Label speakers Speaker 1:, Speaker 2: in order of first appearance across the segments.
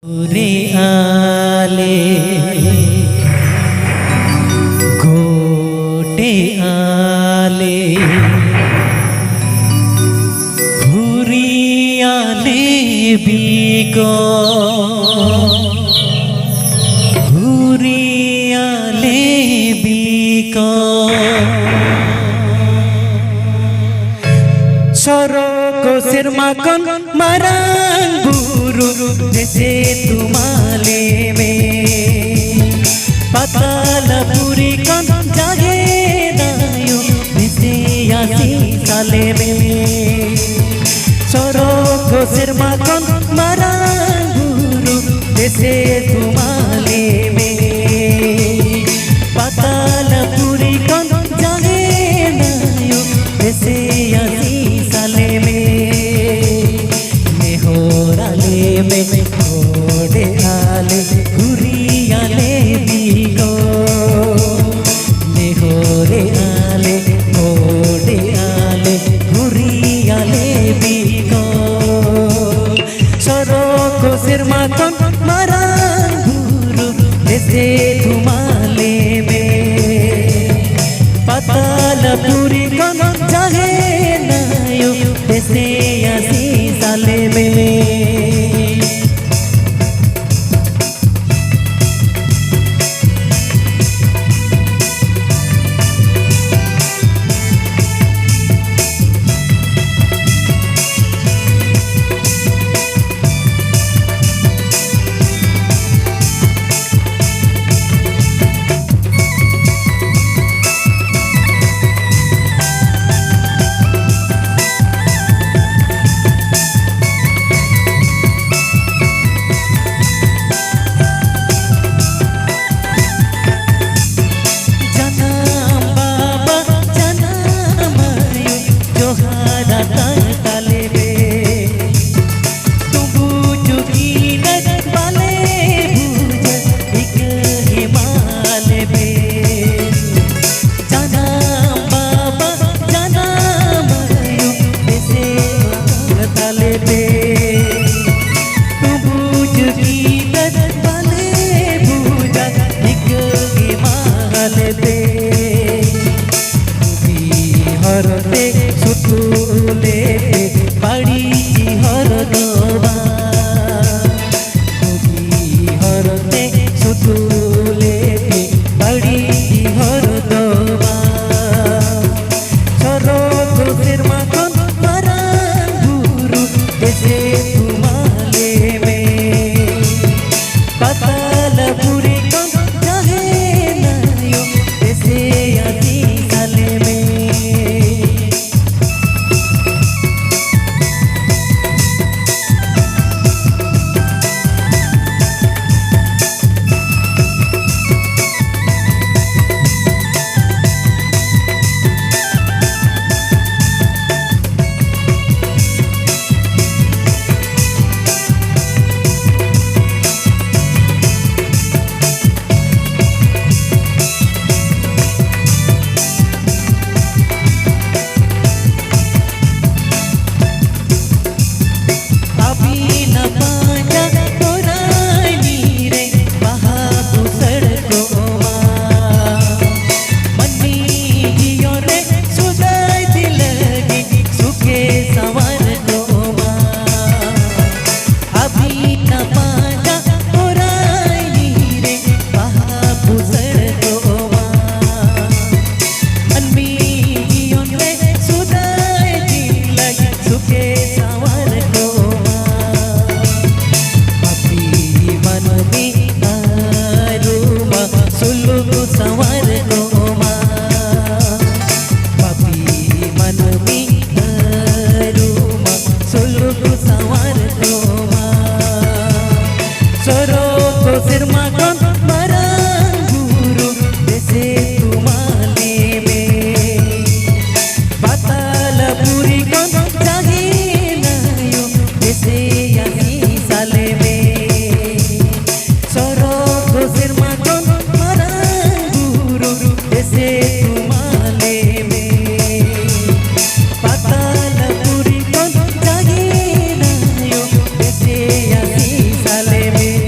Speaker 1: रे आले गोटे आले घुरी आले बिको घुरी आले बिको सरको सिरमाकन मारांग बुरु जैसे तुम्हाले में पताला पूरी कन जागे दायो जैसे यासी साले में सरको सिरमाकन मारांग बुरु जैसे तुम्हाले में पताला पूरी कन जागे दायो जैसे यासी साले में में घोड़े आले घुरी आले बिको घोड़े आले घोड़े आले घुरी आले बिको सरको सिरमाकन मारांग बुरु जैसे तुम्हाले में पताला पूरी कन जागे नायो जैसे यासी साले में हरते सुतुले पड़ी हरदवा हरते सुतुले पड़ी हरदवा सरको सिरमाकन मारांग बुरु जैसे तुम्हाले में पताला पूरी कन जागे नायो जैसे यासी साले में सिरमाकन मारांग बुरु जैसे तुम्हाले में पताला पूरी कन जागे नायो जैसे यासी साले में सरको सिरमाकन मारांग बुरु जैसे तुम्हाले में पताला पूरी कन जागे नायो जैसे यासी साले में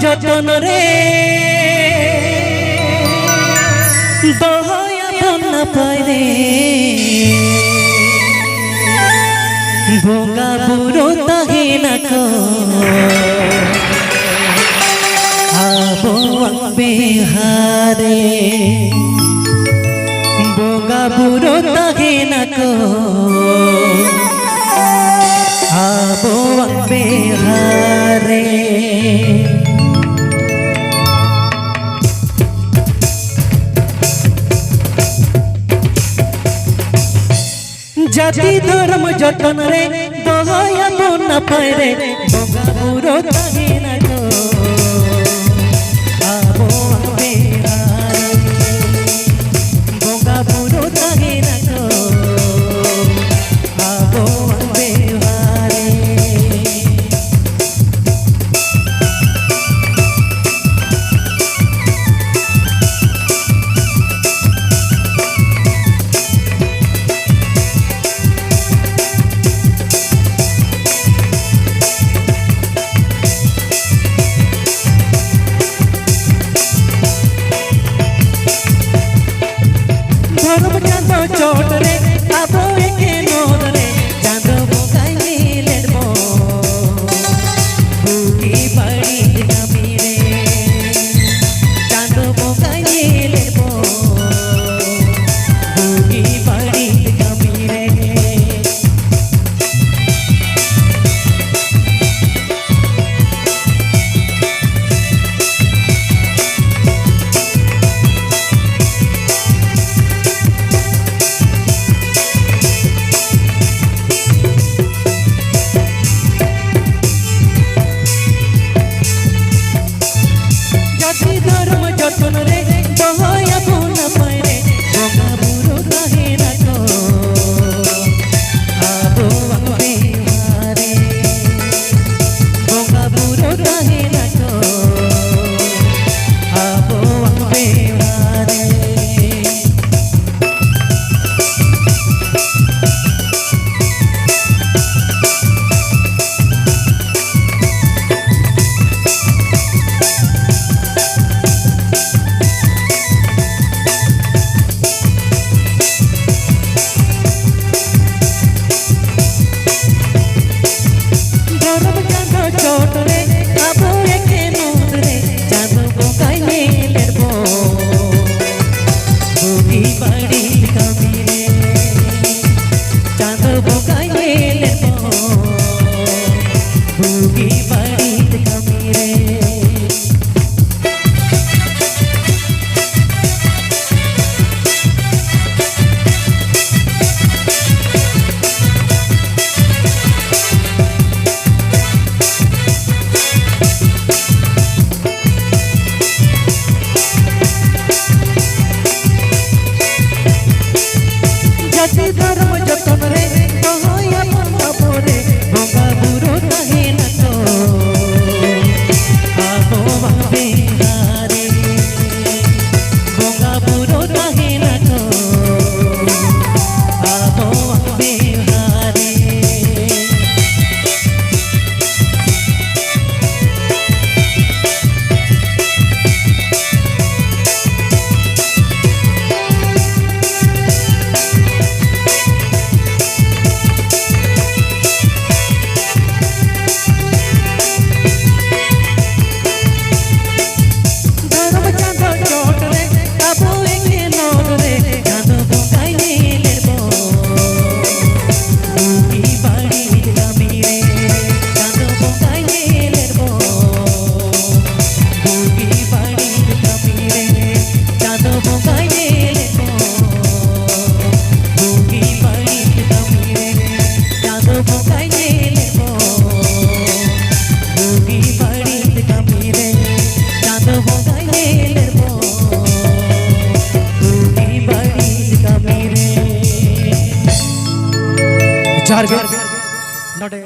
Speaker 1: যতন রে দয়া বন্যা পায় রে ভোগা বুড়ো তাহে না কো আবো বিহারে ভোগা বুড়ো তাহে না কো আবো বিহারে জাতি ধর্ম যতন রে দয়া বন্যা পায় রে ভোগা বুড়ো তাহে না কো আবো বিহারে ভোগা বুড়ো তাহে না কো আবো বিহারে ধর্ম চাঁদ চোট রে আবো একে নোদ রে চাঁদ বোকাই মিলের বুকি বাড়ি নামি রে চাঁদ বোকাই মিলের বুকি বাড়ি নামি রে ধর্ম যতন রে দয়া বন্যা পায় রে ভোগা বুড়ো তাহে না কো আবো বিহারে ভোগা বুড়ো তাহে না কো আবো বিহারে চোট রে আবো একে নোদ রে চাঁদ বোকাই মিলের বুকি বাড়ি কামি রে চাঁদ বোকাই মিলের বুকি বাড়ি কামি রে জাতি ধর্ম যতন রে দয়া বন্যা পরে ভোগা বুড়ো তাহে না কো আবো বিহারে ভোগা বুড়ো তাহে না কো আবো বিহারে
Speaker 2: Jargon, not a